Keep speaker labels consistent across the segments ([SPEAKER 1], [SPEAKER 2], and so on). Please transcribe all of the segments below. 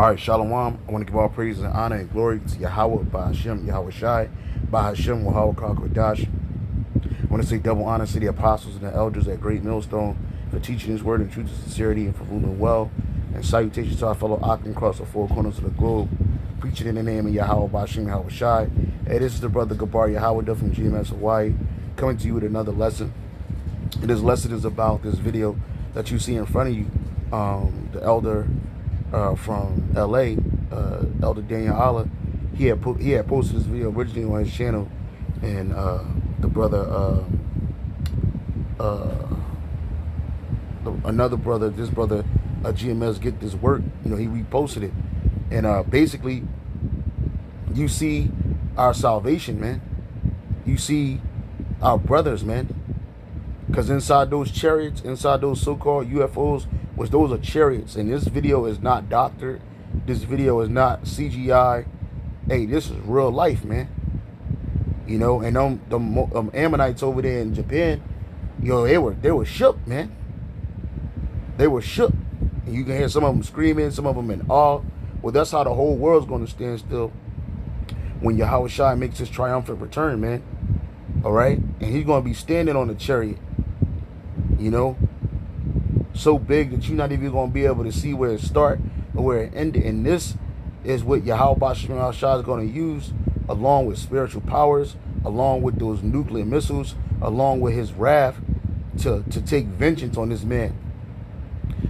[SPEAKER 1] All right, Shalom. I want to give all praise and honor and glory to Yahweh, by Hashem, Yahweh Shai, by Hashem, Yahweh Kodash. I want to say double honor to the apostles and the elders at Great Millstone for teaching His word in truth and sincerity and for ruling well. And salutations to our fellow Akim across the four corners of the globe, preaching in the name of Yahweh, by Hashem, Yahweh Shai. Hey, this is the brother Gabar Yahweh from GMS Hawaii, coming to you with another lesson. And this lesson is about this video that you see in front of you. The elder from LA, Elder Daniel Allah, he had posted this video originally on his channel, and the brother, another brother, this brother GMS Get This Work, he reposted it, and basically, you see our salvation, man. You see our brothers, man. Because inside those chariots, inside those so-called UFOs, those are chariots. And this video is not doctored. This video is not CGI. Hey, this is real life, man. And them Ammonites over there in Japan, they were shook, man. They were shook. And you can hear some of them screaming, some of them in awe. Well, that's how the whole world's going to stand still when Yahweh Shai makes his triumphant return, man. All right? And he's going to be standing on the chariot. So big that you're not even going to be able to see where it started or where it ended. And this is what Yahweh Shai is going to use, along with spiritual powers, along with those nuclear missiles, along with his wrath to take vengeance on this man.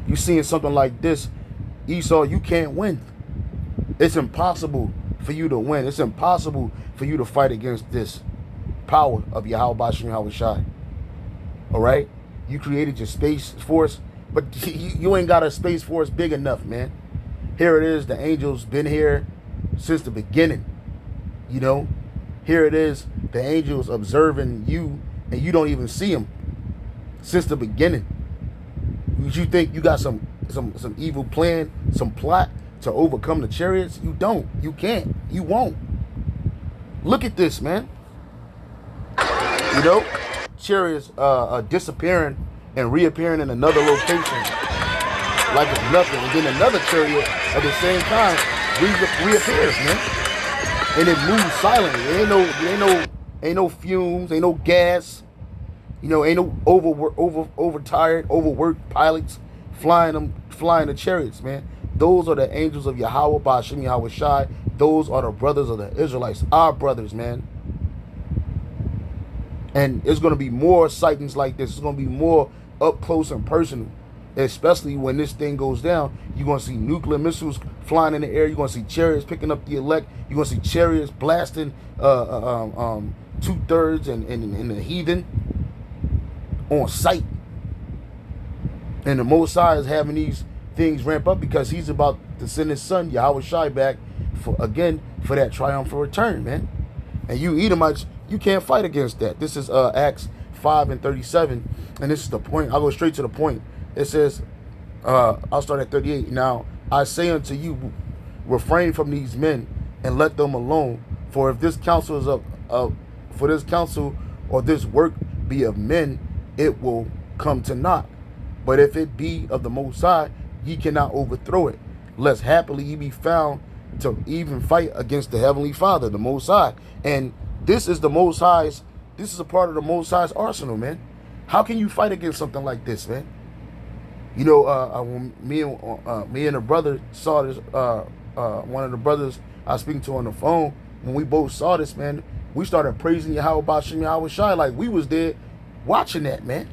[SPEAKER 1] You seeing something like this, Esau, you can't win. It's impossible for you to win. It's impossible for you to fight against this power of Yahweh Shai. All right? You created your space force, but you ain't got a space force big enough, man. Here it is. The angels been here since the beginning. Here it is. The angels observing you, and you don't even see them since the beginning. You think you got some evil plan, some plot to overcome the chariots? You don't. You can't. You won't. Look at this, man. Chariots disappearing and reappearing in another location like it's nothing, and then another chariot at the same time reappears, man, and it moves silently. Ain't no fumes, ain't no gas, ain't no overtired, overworked pilots flying the chariots, man. Those are the angels of Yahweh, Ba'ashem Yahweh Shai. Those are the brothers of the Israelites, our brothers, man. And it's going to be more sightings like this. It's going to be more up close and personal, especially when this thing goes down. You're going to see nuclear missiles flying in the air. You're going to see chariots picking up the elect. You're going to see chariots blasting two-thirds and the heathen on sight. And the Most High is having these things ramp up because he's about to send his son, Yahweh Shai, back for that triumphal return, man. And you Edomites, you can't fight against that. This is Acts 5:37, and this is the point. I'll go straight to the point. It says, I'll start at 38. Now, I say unto you, refrain from these men and let them alone. For if this counsel is for this counsel or this work be of men, it will come to naught. But if it be of the Most High, ye cannot overthrow it, lest happily ye be found to even fight against the Heavenly Father, the Most High. And this is the Most High's. This is a part of the Most High's arsenal, man. How can you fight against something like this, man? When me and a brother saw this, one of the brothers I was speaking to on the phone, when we both saw this, man, we started praising Yahweh Ba'ashem Yahweh Shai like we was there watching that, man.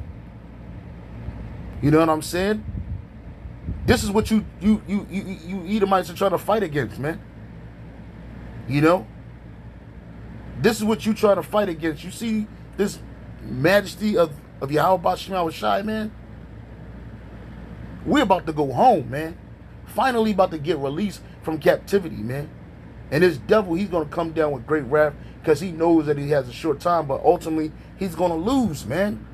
[SPEAKER 1] You know what I'm saying? This is what you Edomites are trying to fight against, man. This is what you try to fight against. You see this majesty of Yahweh Ba'ashem Yahweh Shai, man? We're about to go home, man. Finally about to get released from captivity, man. And this devil, he's going to come down with great wrath because he knows that he has a short time, but ultimately he's going to lose, man.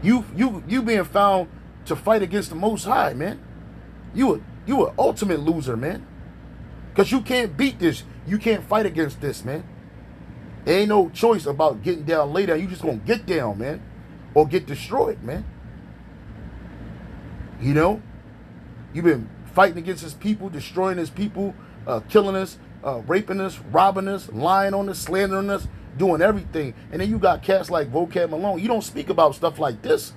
[SPEAKER 1] You being found to fight against the Most High, man. You an ultimate loser, man. Because you can't beat this. You can't fight against this, man. There ain't no choice about getting down later. You just going to get down, man. Or get destroyed, man. You've been fighting against his people, destroying his people, killing us, raping us, robbing us, lying on us, slandering us, doing everything. And then you got cats like Vocab Malone. You don't speak about stuff like this.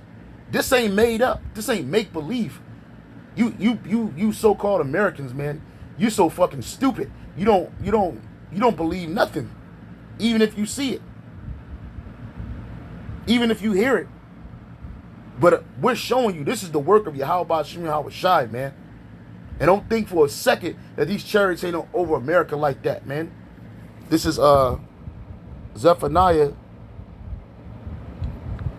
[SPEAKER 1] This ain't made up. This ain't make believe. You so-called Americans, man. You so fucking stupid. You don't believe nothing, even if you see it, even if you hear it. But we're showing you this is the work of Yahweh Shem Yahweh Shai, man. And don't think for a second that these chariots ain't over America like that, man. This is Zephaniah.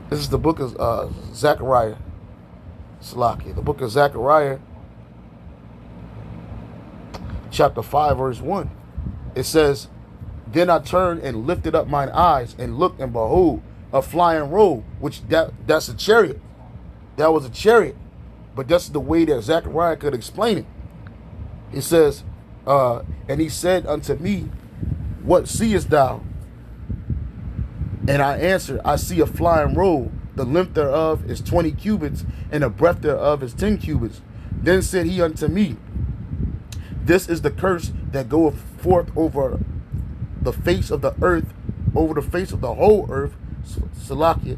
[SPEAKER 1] This is the book of Zechariah. Salakia. The book of Zechariah, chapter 5, verse 1. It says, "Then I turned and lifted up mine eyes and looked, and behold, a flying robe," which that's a chariot. That was a chariot. But that's the way that Zechariah could explain it. It says, and he said unto me, "What seest thou?" And I answered, "I see a flying robe. The length thereof is 20 cubits, and the breadth thereof is 10 cubits. Then said he unto me, This is the curse that goeth forth over the face of the earth, over the face of the whole earth." Salakia.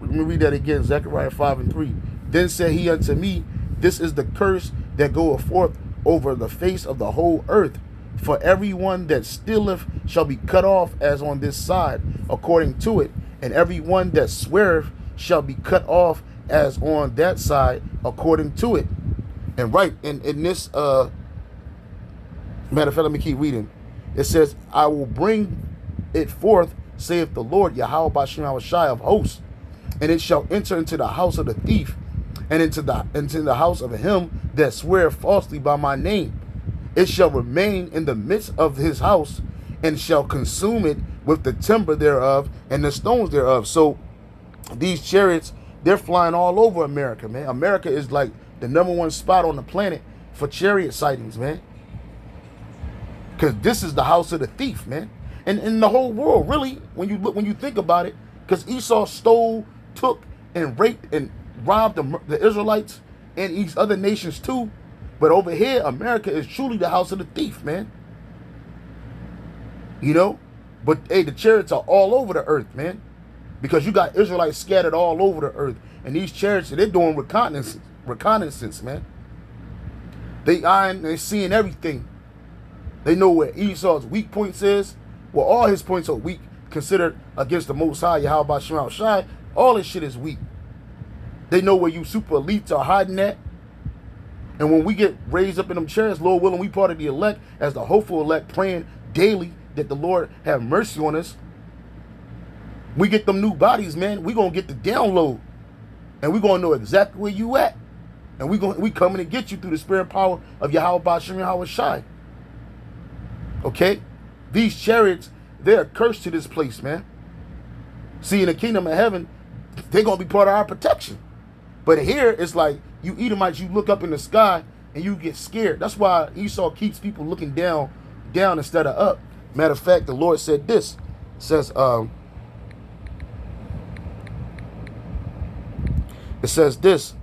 [SPEAKER 1] Let me read that again, Zechariah 5 and 3. "Then said he unto me, This is the curse that goeth forth over the face of the whole earth. For everyone that stealeth shall be cut off as on this side, according to it, and everyone that sweareth shall be cut off as on that side, according to it." And right in this matter of fact, let me keep reading. It says, "I will bring it forth, saith the Lord, Yahweh Bashem Yahushai of hosts, and it shall enter into the house of the thief, and into the house of him that sweareth falsely by my name. It shall remain in the midst of his house, and shall consume it with the timber thereof and the stones thereof." So these chariots, they're flying all over America, man. America is like the #1 spot on the planet for chariot sightings, man. Because this is the house of the thief, man. And in the whole world, really, when you think about it, because Esau stole, took, and raped and robbed the Israelites and these other nations too. But over here, America is truly the house of the thief, man. You know? But hey, the chariots are all over the earth, man. Because you got Israelites scattered all over the earth. And these chariots, they're doing reconnaissance, man. They're seeing everything. They know where Esau's weak points is. Well, all his points are weak, considered against the Most High, Yahweh Shem Shai. All this shit is weak. They know where you super elites are hiding at. And when we get raised up in them chairs, Lord willing, we part of the elect, as the hopeful elect, praying daily that the Lord have mercy on us. We get them new bodies, man. We gonna get the download, and we gonna know exactly where you at, and we coming to get you through the spirit and power of Yahweh Bashem Yahweh Shai. Okay, these chariots, they're cursed to this place, man. See, in the kingdom of heaven, they're gonna be part of our protection. But here, it's like you Edomites, you look up in the sky and you get scared. That's why Esau keeps people looking down instead of up. Matter of fact, the Lord said this. It says, this.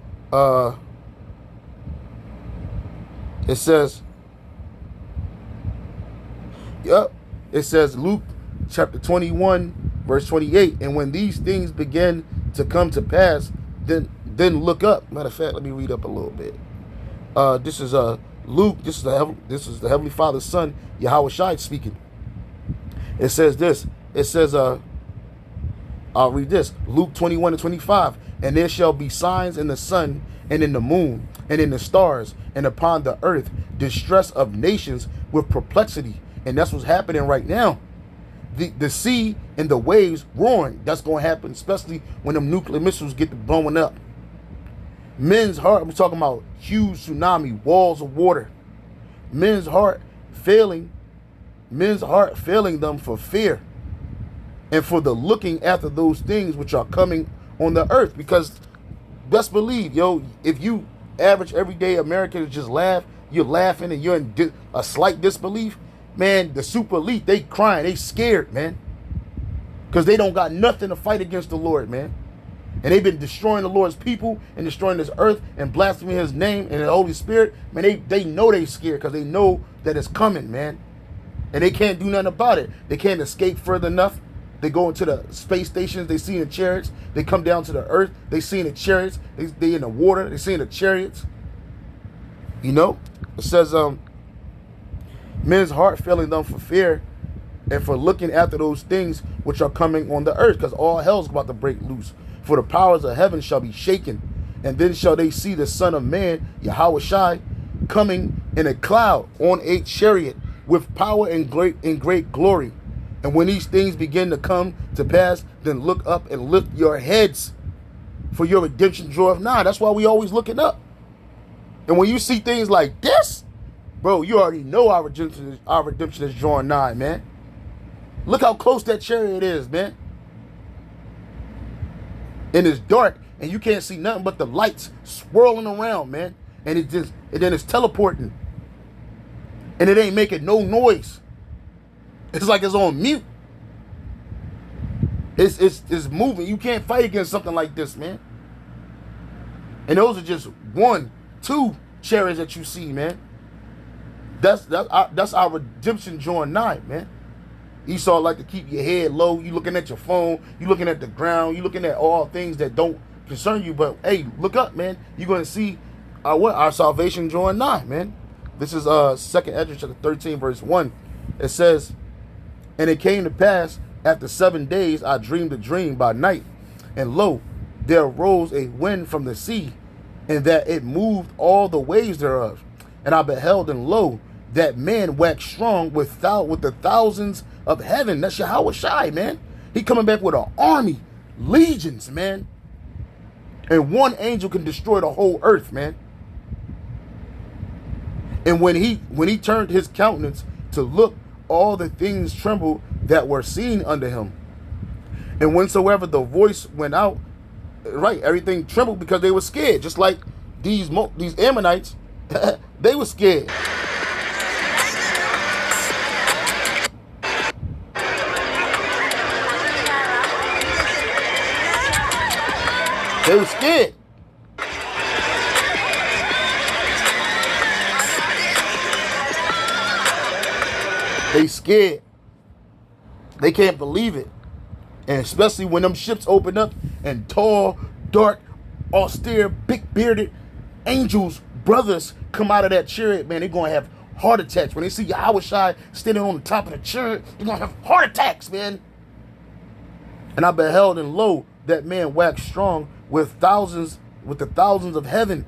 [SPEAKER 1] It says, yep. It says Luke chapter 21, verse 28. "And when these things begin to come to pass, then look up." Matter of fact, let me read up a little bit. This is Luke. This is the Heavenly Father's Son, Yahweh Shai, speaking. It says this. It says, I'll read this. Luke 21 and 25. "And there shall be signs in the sun and in the moon and in the stars and upon the earth, distress of nations with perplexity." And that's what's happening right now. The sea and the waves roaring. That's going to happen, especially when them nuclear missiles get to blowing up. Men's heart, we're talking about huge tsunami, walls of water. Men's heart failing them for fear and for the looking after those things which are coming on the earth. Because best believe, yo, if you average everyday Americans just laugh, you're laughing and you're in a slight disbelief, man, the super elite, they crying, they scared, man. Because they don't got nothing to fight against the Lord, man. And they've been destroying the Lord's people and destroying this earth and blaspheming his name and the Holy Spirit. Man, they know they scared because they know that it's coming, man. And they can't do nothing about it. They can't escape further enough. They go into the space stations. They see in the chariots. They come down to the earth. They see in the chariots. They in the water. They see in the chariots. You know? It says, men's heart failing them for fear and for looking after those things which are coming on the earth, because all hell's about to break loose. For the powers of heaven shall be shaken, and then shall they see the Son of Man, Yahweh Shai, coming in a cloud on a chariot with power and great glory. And when these things begin to come to pass, then look up and lift your heads, for your redemption draweth nigh. That's why we always looking up. And when you see things like this, bro, you already know our redemption is drawing nigh, man. Look how close that chariot is, man. And it's dark, and you can't see nothing but the lights swirling around, man. And then it's teleporting. And it ain't making no noise. It's like it's on mute. It's moving. You can't fight against something like this, man. And those are just 1, 2 chariots that you see, man. That's our redemption drawing nigh, man. Esau like to keep your head low. You looking at your phone. You looking at the ground. You looking at all things that don't concern you. But hey, look up, man. You're gonna see our salvation drawing nigh, man. This is 2nd Ezra chapter 13 verse 1. It says, and it came to pass after 7 days I dreamed a dream by night, and lo, there arose a wind from the sea, and that it moved all the waves thereof. And I beheld, and lo, that man waxed strong with the thousands of heaven. That's Yahweh Shai, man. He coming back with an army, legions, man. And one angel can destroy the whole earth, man. And when he turned his countenance to look, all the things trembled that were seen under him. And whensoever the voice went out, right, everything trembled because they were scared. Just like these Ammonites, they were scared. They were scared. They scared. They can't believe it. And especially when them ships open up and tall, dark, austere, big-bearded angels, brothers come out of that chariot, man, they're going to have heart attacks. When they see Yahweh Shai standing on the top of the chariot, they're going to have heart attacks, man. And I beheld, and lo, that man waxed strong with the thousands of heaven.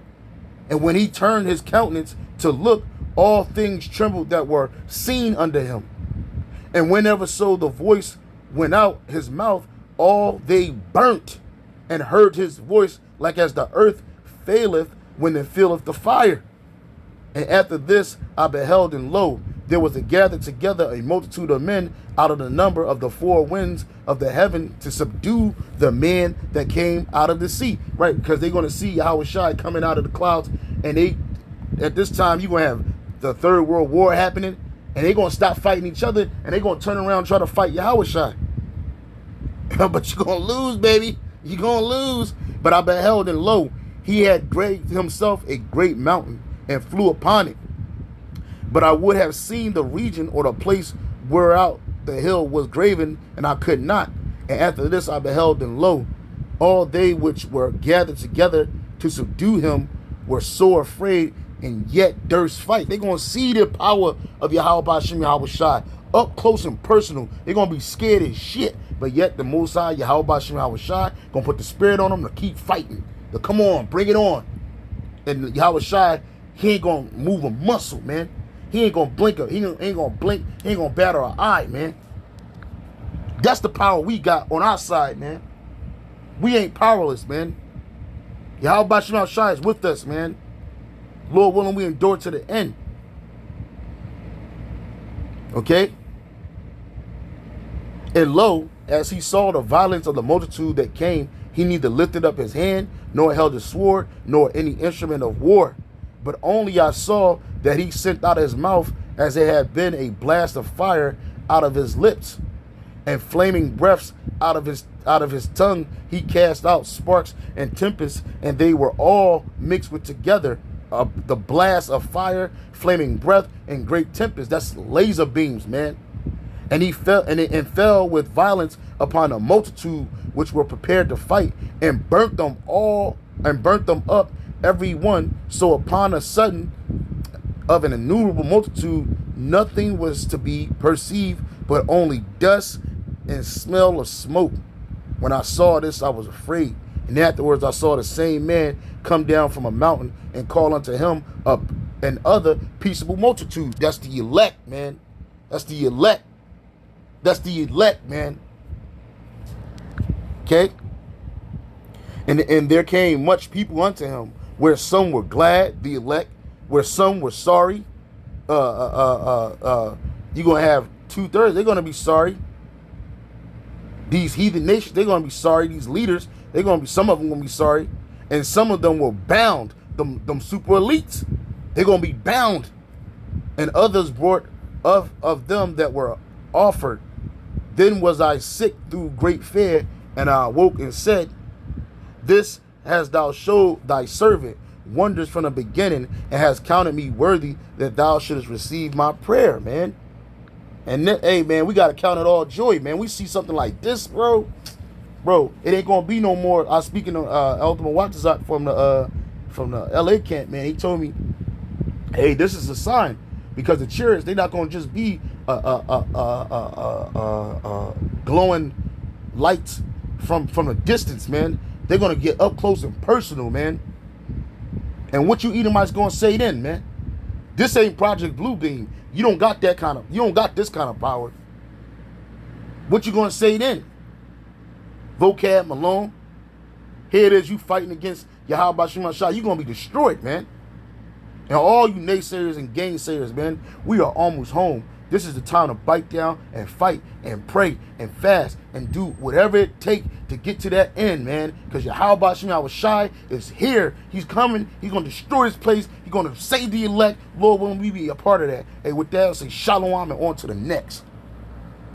[SPEAKER 1] And when he turned his countenance to look, all things trembled that were seen under him. And whenever so the voice went out his mouth, all they burnt, and heard his voice like as the earth faileth when it filleth the fire. And after this I beheld, and lo, there was gathered together a multitude of men out of the number of the 4 winds of the heaven to subdue the man that came out of the sea. Right, because they're going to see Yahweh Shai coming out of the clouds, and at this time you're going to have the 3rd World War happening, and they're going to stop fighting each other, and they're going to turn around and try to fight Yahweh Shai. But you're going to lose, baby. You're going to lose. But I beheld, and lo, he had graved himself a great mountain, and flew upon it. But I would have seen the region or the place whereout the hill was graven, and I could not. And after this I beheld, and lo, all they which were gathered together to subdue him were sore afraid, and yet durst fight. They're going to see the power of Yahweh B'Shem Yahweh Shai up close and personal. They're going to be scared as shit. But yet the Most High, Yahweh B'Shem Yahweh Shai, going to put the spirit on them to keep fighting. To come on, bring it on. And Yahweh Shai, he ain't going to move a muscle, man. He ain't going to blink. He ain't going to blink. He ain't going to batter an eye, man. That's the power we got on our side, man. We ain't powerless, man. Yahweh B'Shem Yahweh Shai is with us, man. Lord willing, we endure to the end. Okay? And lo, as he saw the violence of the multitude that came, he neither lifted up his hand, nor held his sword, nor any instrument of war. But only I saw that he sent out his mouth as it had been a blast of fire out of his lips, and flaming breaths out of his tongue he cast out sparks and tempests, and they were all mixed with together. The blast of fire, flaming breath, and great tempest. That's laser beams, man. And he fell and fell with violence upon a multitude which were prepared to fight, and burnt them up every one. So upon a sudden of an innumerable multitude, nothing was to be perceived but only dust and smell of smoke. When I saw this, I was afraid. And afterwards I saw the same man come down from a mountain and call unto him up and other peaceable multitude. That's the elect, man. That's the elect. That's the elect, man. Okay? And there came much people unto him, where some were glad, the elect, where some were sorry. You're gonna have 2/3, they're gonna be sorry. These heathen nations, they're gonna be sorry. These leaders, they're gonna be, some of them gonna be sorry. And some of them were bound, them super elites. They're gonna be bound. And others brought of them that were offered. Then was I sick through great fear, and I awoke and said, this hast thou showed thy servant wonders from the beginning, and has counted me worthy that thou shouldest receive my prayer, man. And then, hey, man, we got to count it all joy, man. We see something like this, bro. Bro, it ain't going to be no more. I was speaking to Elder Watazat from the LA camp, man. He told me, hey, this is a sign. Because the chariots, they're not going to just be glowing lights from a distance, man. They're going to get up close and personal, man. And what you Edomites going to say then, man? This ain't Project Bluebeam. You don't got that kind of, you don't got this kind of power. What you going to say then? Vocab Malone. Here it is, you fighting against Yahweh Shema Shah. You're going to be destroyed, man. And all you naysayers and gainsayers, man, we are almost home. This is the time to bite down and fight and pray and fast and do whatever it takes to get to that end, man. Because Yahweh Shema Shai is here. He's coming. He's going to destroy this place. He's going to save the elect. Lord, will we be a part of that? Hey, with that, I'll say shalom and on to the next.